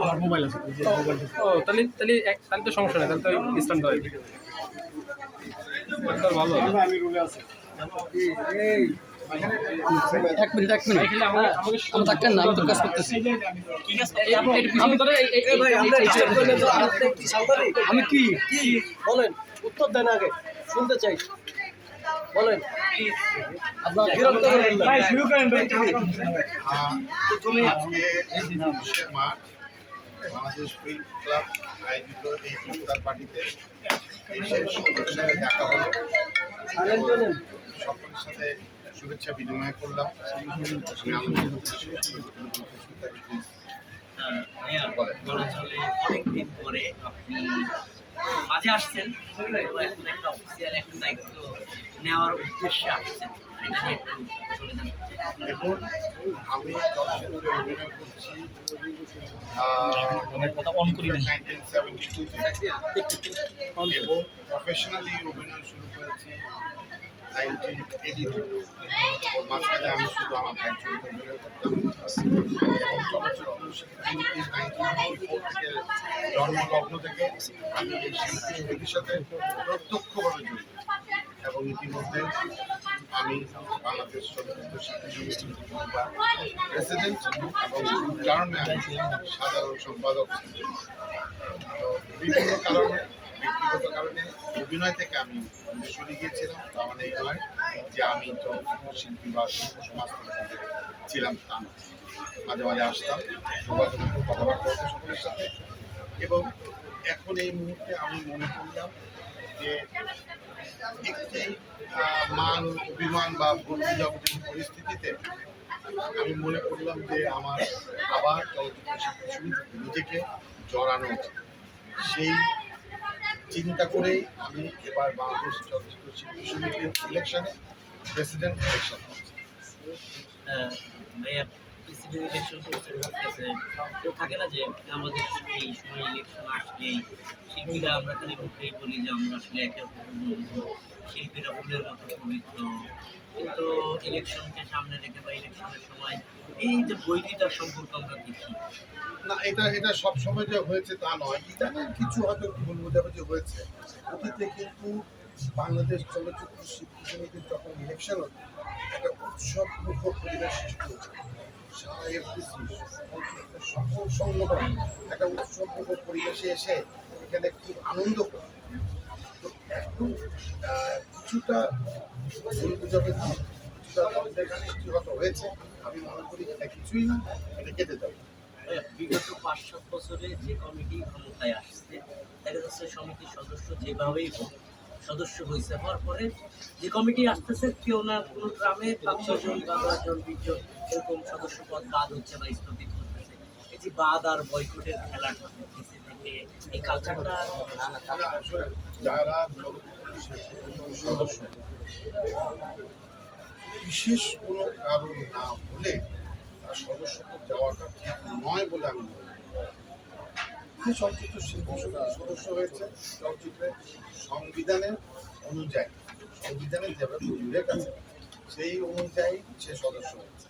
আমার মোবাইল আছে। ও তাহলে তাহলে তাহলে তো সমস্যা নেই, তাহলে তো ডিসকাউন্ট হয়। ভালো আমি রুমে আছি। এক মিনিট আমি থাকেন না, আমি তোর কাজ করতেছি। আমি কি বলেন, উত্তর দেন আগে, শুনতে চাই। বলেন আপনার বিরক্ত করেন না। শুরু করেন। প্রথমে আজকে বাংলাদেশ ফিল্ম ক্লাব আয়োজিত এই ইফতার পার্টিতে দেখা হলো, সকলের সাথে শুভেচ্ছা বিনিময় করলাম। অনেকদিন পরে আপনি মাঝে আসছেন, এখন একটা অফিসিয়াল একটা দায়িত্ব নেওয়ার উদ্দেশ্যে আসছেন, এখন আমি অভিনয় করছি 1972 এবং প্রফেশনালি অভিনয় শুরু করেছি 1982। মাঝখানে আমি শুধু আমার ভাই চরিত্রে অভিনয় করতাম এবং চলচ্চিত্র শিল্পী 1994 থেকে জন্মলগ্ন থেকে আমি এই শিল্পীর সাথে প্রত্যক্ষভাবে জড়িত এবং ইতিমধ্যে আমি বাংলাদেশ চলচ্চিত্র শিল্পী সমিতি প্রেসিডেন্ট এবং কারণে আমি সাধারণ সম্পাদক। তো বিভিন্ন কারণে, ব্যক্তিগত কারণে অভিনয় থেকে আমি সরে গিয়েছিলাম। তার মানে এই নয় যে আমি চলচ্চিত্র শিল্পী বা শিল্প সমাজ ছিলাম তা না। মাঝে মাঝে আসতাম, যোগাযোগ কথাবার্তা হতো সকলের সাথে। এবং এখন এই মুহূর্তে আমি মনে করলাম যে একটি মান অভিমান বা বন্ধু জগতের পরিস্থিতিতে আমি মনে করলাম যে আমার আবার চলচ্চিত্র শিল্পী সমিতিতে নিজেকে জড়ানো উচিত। সেই চিন্তা করেই আমি এবার বাংলাদেশ চলচ্চিত্র শিল্পী সমিতির ইলেকশনে প্রেসিডেন্ট ইলেকশন থাকে না যে আমাদের এই সময় ইলেকশন আসলেই শিল্পীরা আমরা খালি মুখেই বলি যে আমরা আসলে একে অপরের বন্ধু, শিল্পীরা ফুলের মতো পবিত্র, কিন্তু ইলেকশনকে সামনে রেখে বা ইলেকশনের সময় এই যে বৈরিতার সম্পর্ক আমরা দেখি না। এটা সবসময় যে হয়েছে তা নয়, ইদানিং কিছু হয়তো ভুল বোঝাবুঝি হয়েছে। অতীতে কিন্তু বাংলাদেশ চলচ্চিত্র শিল্পী সমিতির যখন ইলেকশন হতো একটা উৎসব মুখর পরিবেশ সৃষ্টি হয়েছে। সারা এফডিসি সকল সংগঠন একটা উৎসব মুখর পরিবেশে এসে এখানে খুব আনন্দ করে। তো এখন কিছুটা ভুল বোঝাবুঝি, কিছুটা সৃষ্টিগত হয়েছে। আমি মনে করি এটা কিছুই না, এটা কেটে যাবে। বিগত ৫-৭ বছরে যে কমিটি ক্ষমতায় আসছে দেখা যাচ্ছে সমিতির সদস্য যেভাবেই হোক সদস্য হয়েছে, হওয়ার পরে যে কমিটি আসতেছে কেউ না কোনো গ্রামে ৫-৬ জন বা ১০ জন ২০ জন এরকম সদস্য পদ বাদ হচ্ছে বা স্থগিত করতেছে। এই যে বাদ আর বয়কটের খেলাটা থেকে এই কালচারটা যারা সদস্য বিশেষ কোনো কারণ না হলে তার সদস্যপদ যাওয়াটা ঠিক নয় বলে আমি মনে করি। চলচ্চিত্র শিল্পী সদস্য হয়েছে চলচ্চিত্রের সংবিধানের অনুযায়ী, সংবিধানের যেভাবে উল্লেখ আছে সেই অনুযায়ী সে সদস্য হয়েছে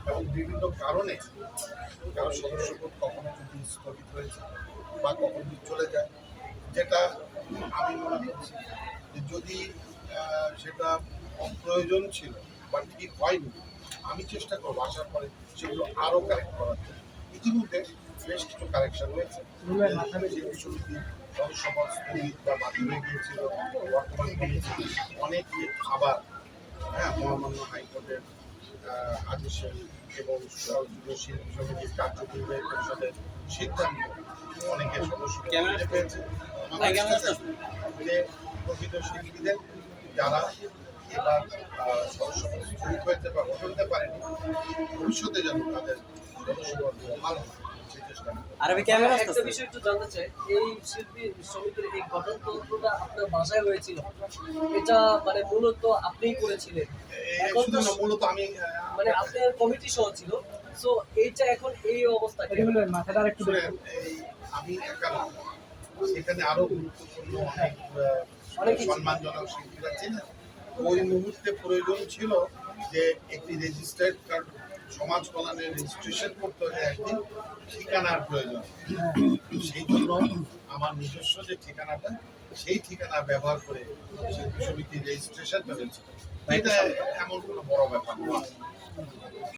এবং বিভিন্ন কারণে কারো সদস্যপদ কখনো যদি স্থগিত হয়েছে বা কখনো যদি চলে যায়, যেটা আমি মনে করছি যে যদি সেটা অপ্রয়োজন ছিল বা ঠিক হয়নি, আমি চেষ্টা করবো আসার পরে সেগুলো আরও কারেক্ট করার জন্য। ইতিমধ্যে বেশ কিছু কারেকশন হয়েছে। শিল্পী সমিতির সদস্যপদ স্থগিত বা মাধ্যমে গিয়েছিল, বর্তমান অনেক আবার মহামান্য হাইকোর্টের আদেশে এবং শিল্পী সমিতির কার্যনির্বাহী পরিষদের সিদ্ধান্ত অনেকের সদস্য পেয়েছে। প্রকৃত শিল্পীদের যারা এবার সদস্যপদ স্থগিত হয়েছে বা হতে পারেনি, ভবিষ্যতে যেন তাদের সদস্যপদ ভালো আর আমি ক্যামেরা একটা বিষয় একটু জানতে চাই, এই শিল্পী সমিতির এই গঠনতন্ত্রটা আপনার বাসায় হয়েছিল, এটা মানে মূলত আপনিই করেছিলেন? এখন তো মূলত আমি মানে আপনার কমিটি সহ ছিল, সো এইটা এখন এই অবস্থা মাথাটা একটু আমি একা না, সেখানে আরো গুরুত্বপূর্ণ অনেক সম্মানজনক শিল্পীরা ছিলেন ওই মুহূর্তে প্রয়োজন ছিল যে একটি রেজিস্টার্ড কার্ড সমাজ কল্যাণের রেজিস্ট্রেশন করতে হলে একটি ঠিকানার প্রয়োজন। সেই জন্য আমার নিজস্ব যে ঠিকানাটা, সেই ঠিকানা ব্যবহার করে শিল্পী সমিতির রেজিস্ট্রেশনটা হয়েছে। এটা এমন কোনো বড় ব্যাপার নয়।